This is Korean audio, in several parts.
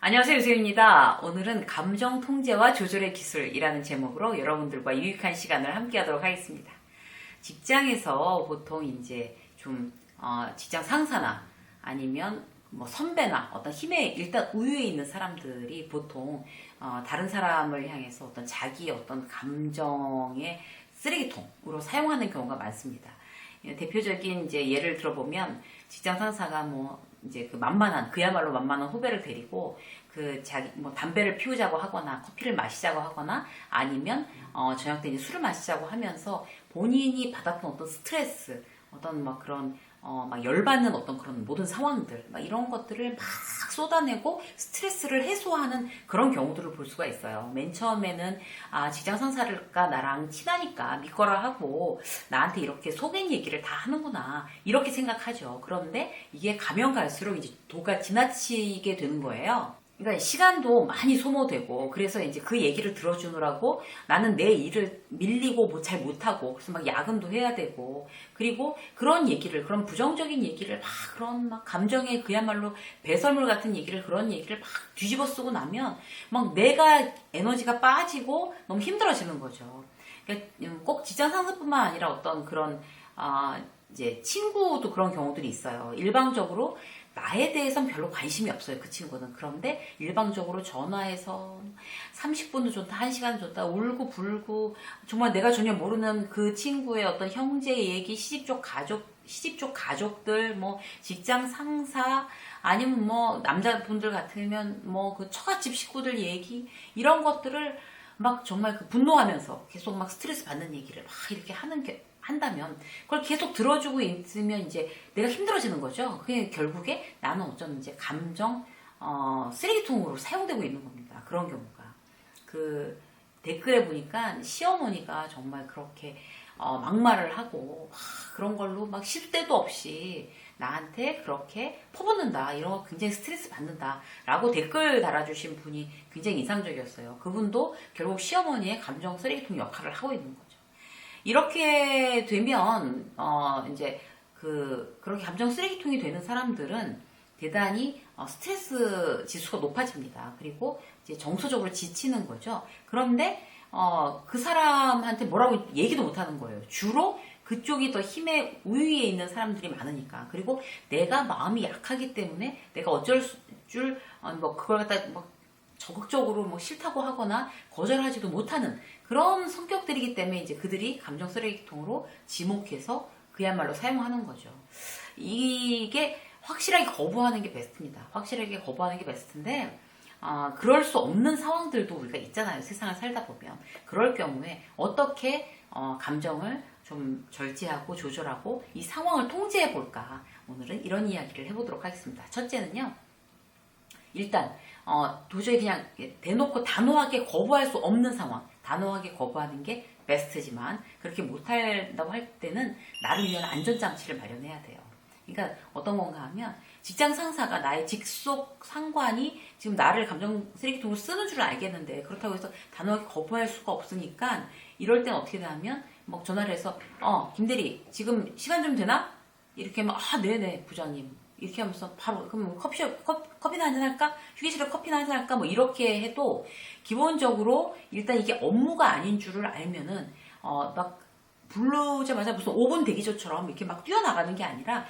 안녕하세요, 유세윤입니다. 오늘은 감정 통제와 조절의 기술이라는 제목으로 여러분들과 유익한 시간을 함께 하도록 하겠습니다. 직장에서 보통 이제 좀, 직장 상사나 아니면 뭐 선배나 어떤 힘에 일단 우위에 있는 사람들이 보통, 다른 사람을 향해서 어떤 자기의 어떤 감정의 쓰레기통으로 사용하는 경우가 많습니다. 대표적인 이제 예를 들어보면 직장 상사가 뭐 이제 그 만만한 그야말로 만만한 후배를 데리고 그 자기 뭐 담배를 피우자고 하거나 커피를 마시자고 하거나 아니면 저녁 때 이제 술을 마시자고 하면서 본인이 받았던 어떤 스트레스 어떤 막 그런 막 열받는 어떤 그런 모든 상황들 막 이런 것들을 막 쏟아내고 스트레스를 해소하는 그런 경우들을 볼 수가 있어요. 맨 처음에는 직장 상사가 나랑 친하니까 믿거라 하고 나한테 이렇게 속인 얘기를 다 하는구나 이렇게 생각하죠. 그런데 이게 가면 갈수록 이제 도가 지나치게 되는 거예요. 그러니까 시간도 많이 소모되고 그래서 이제 그 얘기를 들어주느라고 나는 내 일을 밀리고 뭐 잘 못하고 그래서 막 야근도 해야 되고 그리고 그런 얘기를 그런 부정적인 얘기를 막 그런 막 감정의 그야말로 배설물 같은 얘기를 그런 얘기를 막 뒤집어 쓰고 나면 막 내가 에너지가 빠지고 너무 힘들어지는 거죠. 그러니까 꼭 직장 상사뿐만 아니라 어떤 그런 이제 친구도 그런 경우들이 있어요. 일방적으로 나에 대해서는 별로 관심이 없어요. 그 친구는. 그런데 일방적으로 전화해서 30분도 좋다, 1시간 좋다, 울고 불고 정말 내가 전혀 모르는 그 친구의 어떤 형제 얘기, 시집 쪽 가족들, 뭐 직장 상사, 아니면 뭐 남자분들 같으면 뭐 그 처갓집 식구들 얘기 이런 것들을 막 정말 그 분노하면서 계속 막 스트레스 받는 얘기를 막 이렇게 한다면 그걸 계속 들어주고 있으면 이제 내가 힘들어지는 거죠. 그게 결국에 나는 어쩌면 이제 감정 쓰레기통으로 사용되고 있는 겁니다. 그런 경우가 그 댓글에 보니까 시어머니가 정말 그렇게 막말을 하고 그런 걸로 막 쉴 데도 없이 나한테 그렇게 퍼붓는다 이런 거 굉장히 스트레스 받는다 라고 댓글 달아주신 분이 굉장히 인상적이었어요. 그분도 결국 시어머니의 감정 쓰레기통 역할을 하고 있는 거죠. 이렇게 되면 이제 그렇게 감정 쓰레기통이 되는 사람들은 대단히 스트레스 지수가 높아집니다. 그리고 이제 정서적으로 지치는 거죠. 그런데 그 사람한테 뭐라고 얘기도 못 하는 거예요. 주로 그쪽이 더 힘의 우위에 있는 사람들이 많으니까. 그리고 내가 마음이 약하기 때문에 내가 어쩔 줄 뭐 그걸 갖다 뭐 적극적으로 뭐 싫다고 하거나 거절하지도 못하는 그런 성격들이기 때문에 이제 그들이 감정 쓰레기통으로 지목해서 그야말로 사용하는 거죠. 이게 확실하게 거부하는 게 베스트입니다. 확실하게 거부하는 게 베스트인데 그럴 수 없는 상황들도 우리가 있잖아요. 세상을 살다 보면. 그럴 경우에 어떻게 감정을 좀 절제하고 조절하고 이 상황을 통제해 볼까. 오늘은 이런 이야기를 해보도록 하겠습니다. 첫째는요. 일단 도저히 그냥 대놓고 단호하게 거부할 수 없는 상황, 단호하게 거부하는 게 베스트지만 그렇게 못한다고 할 때는 나를 위한 안전장치를 마련해야 돼요. 그러니까 어떤 건가 하면 직장 상사가 나의 직속 상관이 지금 나를 감정 쓰레기통으로 쓰는 줄 알겠는데 그렇다고 해서 단호하게 거부할 수가 없으니까 이럴 땐 어떻게 하면 막 전화를 해서 김대리 지금 시간 좀 되나? 이렇게 하면 네네 부장님 이렇게 하면서 바로 그럼 뭐 커피나 한잔 할까? 휴게실에 커피나 한잔 할까? 뭐 이렇게 해도 기본적으로 일단 이게 업무가 아닌 줄을 알면은 막 부르자마자 무슨 5분 대기조처럼 이렇게 막 뛰어나가는 게 아니라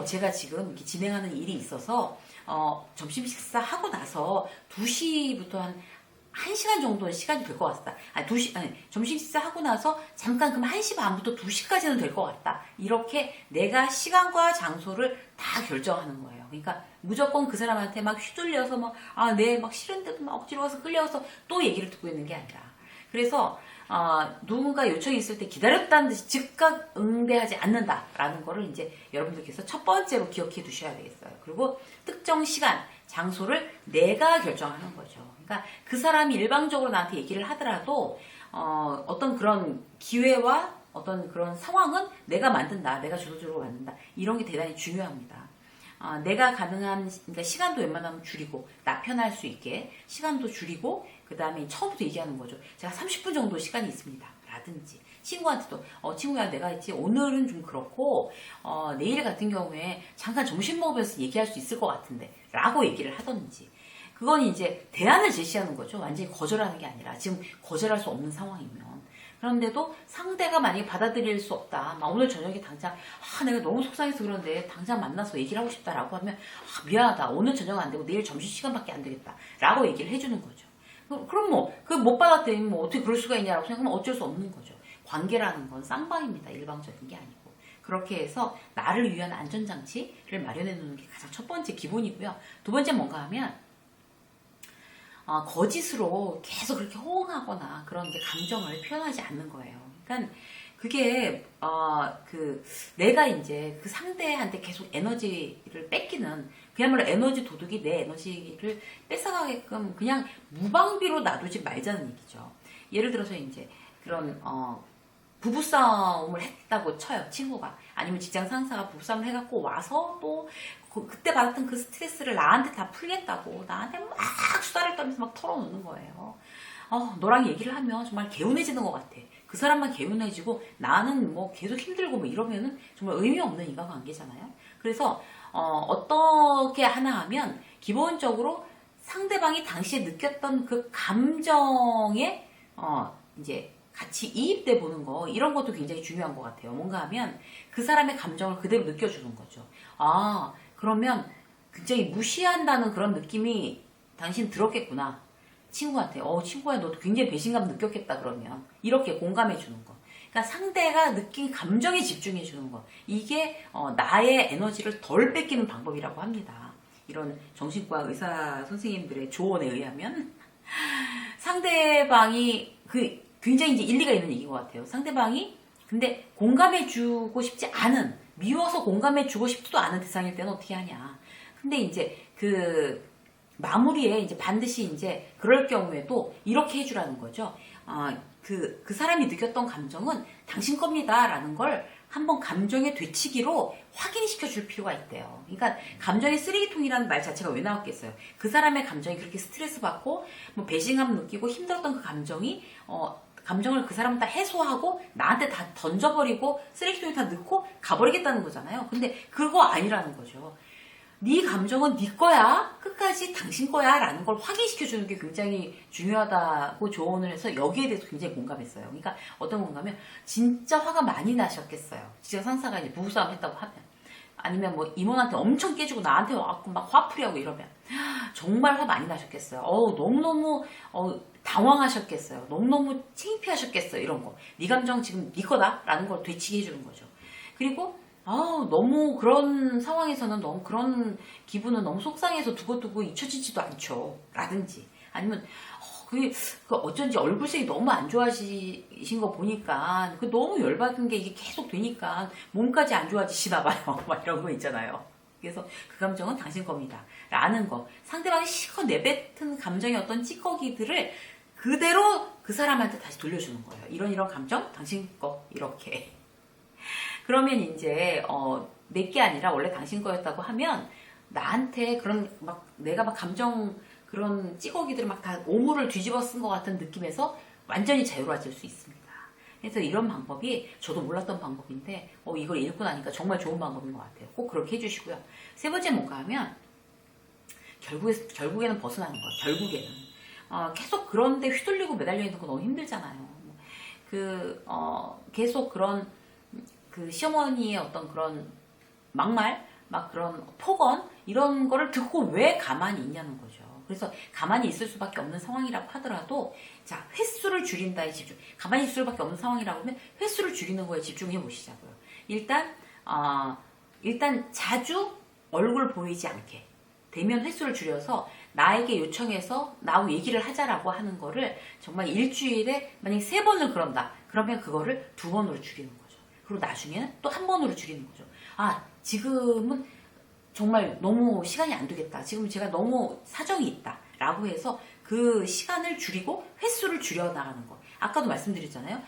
제가 지금 이렇게 진행하는 일이 있어서 점심 식사하고 나서 2시부터 한 1시간 정도의 시간이 될 것 같다. 점심 식사하고 나서 잠깐 그럼 1시 반부터 2시까지는 될 것 같다. 이렇게 내가 시간과 장소를 다 결정하는 거예요. 그러니까 무조건 그 사람한테 막 휘둘려서 네, 막 싫은데도 막 억지로 와서 끌려와서 또 얘기를 듣고 있는 게 아니라. 그래서, 누군가 요청이 있을 때 기다렸다는 듯이 즉각 응대하지 않는다라는 거를 이제 여러분들께서 첫 번째로 기억해 두셔야 되겠어요. 그리고 특정 시간, 장소를 내가 결정하는 거죠. 그러니까 그 사람이 일방적으로 나한테 얘기를 하더라도 어떤 그런 기회와 어떤 그런 상황은 내가 만든다. 내가 주도적으로 만든다. 이런 게 대단히 중요합니다. 내가 가능한 그러니까 시간도 웬만하면 줄이고 나 편할 수 있게 시간도 줄이고 그 다음에 처음부터 얘기하는 거죠. 제가 30분 정도 시간이 있습니다. 라든지 친구한테도 친구야 내가 있지 오늘은 좀 그렇고 내일 같은 경우에 잠깐 점심 먹으면서 얘기할 수 있을 것 같은데 라고 얘기를 하던지 그건 이제 대안을 제시하는 거죠. 완전히 거절하는 게 아니라 지금 거절할 수 없는 상황이면. 그런데도 상대가 만약에 받아들일 수 없다. 막 오늘 저녁에 당장 내가 너무 속상해서 그런데 당장 만나서 얘기를 하고 싶다라고 하면 미안하다. 오늘 저녁 안 되고 내일 점심시간밖에 안 되겠다. 라고 얘기를 해주는 거죠. 그럼 뭐 그 못 받아들이면 뭐 어떻게 그럴 수가 있냐라고 생각하면 어쩔 수 없는 거죠. 관계라는 건 쌍방입니다. 일방적인 게 아니고. 그렇게 해서 나를 위한 안전장치를 마련해 놓는 게 가장 첫 번째 기본이고요. 두 번째 뭔가 하면 거짓으로 계속 그렇게 호응하거나 그런 이제 감정을 표현하지 않는 거예요. 그러니까 그게 내가 이제 그 상대한테 계속 에너지를 뺏기는 그야말로 에너지 도둑이 내 에너지를 뺏어가게끔 그냥 무방비로 놔두지 말자는 얘기죠. 예를 들어서 이제 그런 부부싸움을 했다고 쳐요. 친구가. 아니면 직장 상사가 부부싸움을 해갖고 와서 또 그때 받았던 그 스트레스를 나한테 다 풀겠다고 나한테 막 수다를 떨면서 막 털어놓는 거예요. 너랑 얘기를 하면 정말 개운해지는 것 같아. 그 사람만 개운해지고 나는 뭐 계속 힘들고 뭐 이러면은 정말 의미 없는 인간관계잖아요. 그래서 어떻게 하나 하면 기본적으로 상대방이 당시에 느꼈던 그 감정에 이제 같이 이입돼 보는 거 이런 것도 굉장히 중요한 것 같아요. 뭔가 하면 그 사람의 감정을 그대로 느껴주는 거죠. 그러면 굉장히 무시한다는 그런 느낌이 당신 들었겠구나. 친구한테 친구야 너도 굉장히 배신감 느꼈겠다 그러면 이렇게 공감해 주는 거. 그러니까 상대가 느낀 감정에 집중해 주는 거. 이게 나의 에너지를 덜 뺏기는 방법이라고 합니다. 이런 정신과 의사 선생님들의 조언에 의하면 상대방이 굉장히 이제 일리가 있는 얘기인 것 같아요. 상대방이 근데 공감해주고 싶지 않은 미워서 공감해주고 싶지도 않은 대상일 때는 어떻게 하냐. 근데 이제 마무리에 이제 반드시 이제 그럴 경우에도 이렇게 해주라는 거죠. 그 사람이 느꼈던 감정은 당신 겁니다라는 걸 한번 감정의 되치기로 확인시켜 줄 필요가 있대요. 그러니까 감정의 쓰레기통이라는 말 자체가 왜 나왔겠어요? 그 사람의 감정이 그렇게 스트레스 받고 뭐 배신감 느끼고 힘들었던 그 감정이 감정을 그 사람은 다 해소하고 나한테 다 던져버리고 쓰레기통에 다 넣고 가버리겠다는 거잖아요. 근데 그거 아니라는 거죠. 네 감정은 네 거야. 끝까지 당신 거야. 라는 걸 확인시켜주는 게 굉장히 중요하다고 조언을 해서 여기에 대해서 굉장히 공감했어요. 그러니까 어떤 건가면 진짜 화가 많이 나셨겠어요. 직장 상사가 이제 부부싸움 했다고 하면. 아니면 뭐 임원한테 엄청 깨지고 나한테 와갖고 막 화풀이하고 이러면. 정말 화 많이 나셨겠어요. 너무너무 당황하셨겠어요. 너무너무 창피하셨겠어요. 이런 거. 네 감정 지금 네 거다. 라는 걸 되치게 해주는 거죠. 그리고 너무 그런 상황에서는 너무 그런 기분은 너무 속상해서 두고두고 잊혀지지도 않죠. 라든지. 아니면, 어쩐지 얼굴색이 너무 안 좋아지신 거 보니까, 너무 열받은 게 이게 계속 되니까 몸까지 안 좋아지시나 봐요. 막 이런 거 있잖아요. 그래서 그 감정은 당신 겁니다. 라는 거. 상대방이 실컷 내뱉은 감정의 어떤 찌꺼기들을 그대로 그 사람한테 다시 돌려주는 거예요. 이런 감정? 당신 거. 이렇게. 그러면 이제 내게 아니라 원래 당신 거였다고 하면 나한테 그런 내가 감정 그런 찌꺼기들을 다 오물을 뒤집어 쓴 것 같은 느낌에서 완전히 자유로워질 수 있습니다. 그래서 이런 방법이 저도 몰랐던 방법인데 이걸 읽고 나니까 정말 좋은 방법인 것 같아요. 꼭 그렇게 해주시고요. 세 번째 뭔가 하면 결국에는 벗어나는 거예요. 결국에는 계속 그런데 휘둘리고 매달려 있는 거 너무 힘들잖아요. 계속 그런 시어머니의 어떤 그런 막말, 그런 폭언, 이런 거를 듣고 왜 가만히 있냐는 거죠. 그래서 가만히 있을 수밖에 없는 상황이라고 하더라도, 자, 횟수를 줄인다에 집중. 가만히 있을 수밖에 없는 상황이라고 하면 횟수를 줄이는 거에 집중해 보시자고요. 일단 자주 얼굴 보이지 않게. 대면 횟수를 줄여서 나에게 요청해서 나하고 얘기를 하자라고 하는 거를 정말 일주일에 만약에 3번을 그런다. 그러면 그거를 2번으로 줄이는 거예요. 그리고 나중에는 또 1번으로 줄이는 거죠. 지금은 정말 너무 시간이 안 되겠다. 지금 제가 너무 사정이 있다. 라고 해서 그 시간을 줄이고 횟수를 줄여나가는 거. 아까도 말씀드렸잖아요.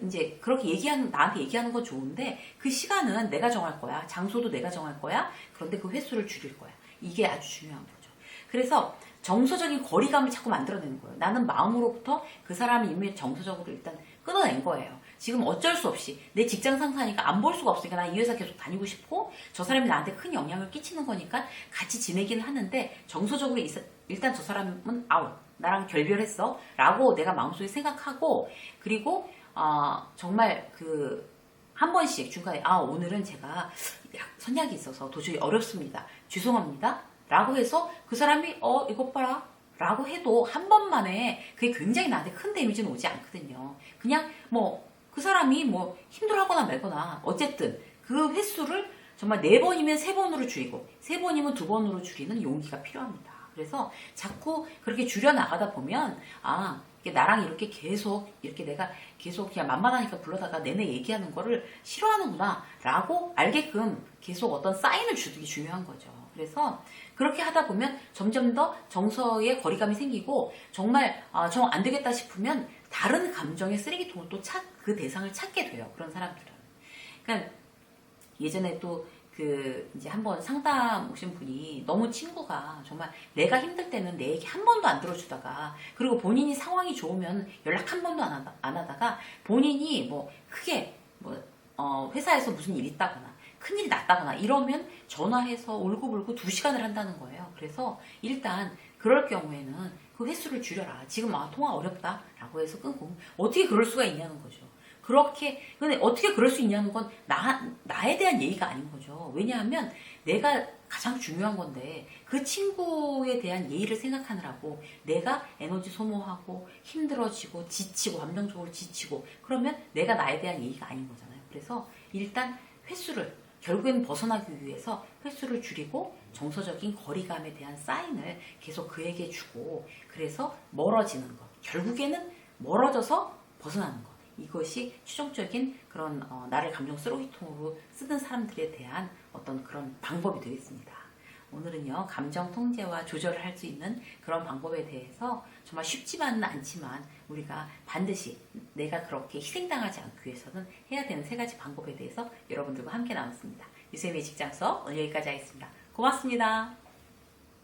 이제 그렇게 나한테 얘기하는 건 좋은데 그 시간은 내가 정할 거야. 장소도 내가 정할 거야. 그런데 그 횟수를 줄일 거야. 이게 아주 중요한 거죠. 그래서 정서적인 거리감을 자꾸 만들어내는 거예요. 나는 마음으로부터 그 사람의 이미 정서적으로 일단 끊어낸 거예요. 지금 어쩔 수 없이 내 직장 상사니까 안 볼 수가 없으니까 나 이 회사 계속 다니고 싶고 저 사람이 나한테 큰 영향을 끼치는 거니까 같이 지내긴 하는데 정서적으로 일단 저 사람은 아웃. 나랑 결별했어. 라고 내가 마음속에 생각하고 그리고 정말 한 번씩 중간에 오늘은 제가 선약이 있어서 도저히 어렵습니다. 죄송합니다. 라고 해서 그 사람이 이것 봐라. 라고 해도 한 번만에 그게 굉장히 나한테 큰 데미지는 오지 않거든요. 그냥 그 사람이 힘들어하거나 말거나 어쨌든 그 횟수를 정말 4번이면 3번으로 줄이고 3번이면 2번으로 줄이는 용기가 필요합니다. 그래서 자꾸 그렇게 줄여나가다 보면 이게 나랑 이렇게 계속 이렇게 내가 계속 그냥 만만하니까 불러다가 내내 얘기하는 거를 싫어하는구나 라고 알게끔 계속 어떤 사인을 주는 게 중요한 거죠. 그래서 그렇게 하다 보면 점점 더 정서의 거리감이 생기고 정말 정 안 되겠다 싶으면 다른 감정의 쓰레기통을 또 그 대상을 찾게 돼요. 그런 사람들은. 그러니까 예전에 또 이제 한번 상담 오신 분이 너무 친구가 정말 내가 힘들 때는 내 얘기 한 번도 안 들어주다가 그리고 본인이 상황이 좋으면 연락 한 번도 안 하다가 본인이 크게 회사에서 무슨 일이 있다거나 큰일이 났다거나 이러면 전화해서 울고불고 2시간을 한다는 거예요. 그래서 일단 그럴 경우에는 그 횟수를 줄여라. 지금 통화 어렵다 라고 해서 끊고 어떻게 그럴 수가 있냐는 거죠. 근데 어떻게 그럴 수 있냐는 건 나에 대한 예의가 아닌 거죠. 왜냐하면 내가 가장 중요한 건데 그 친구에 대한 예의를 생각하느라고 내가 에너지 소모하고 힘들어지고 지치고 감정적으로 지치고 그러면 내가 나에 대한 예의가 아닌 거잖아요. 그래서 일단 횟수를 결국엔 벗어나기 위해서 횟수를 줄이고 정서적인 거리감에 대한 사인을 계속 그에게 주고 그래서 멀어지는 것. 결국에는 멀어져서 벗어나는 것. 이것이 최종적인 그런 나를 감정 쓰레기통으로 쓰는 사람들에 대한 어떤 그런 방법이 되겠습니다. 오늘은요 감정 통제와 조절을 할 수 있는 그런 방법에 대해서 정말 쉽지만은 않지만 우리가 반드시 내가 그렇게 희생당하지 않기 위해서는 해야 되는 3가지 방법에 대해서 여러분들과 함께 나눴습니다. 유쌤의 직장 수업 오늘 여기까지 하겠습니다. 고맙습니다.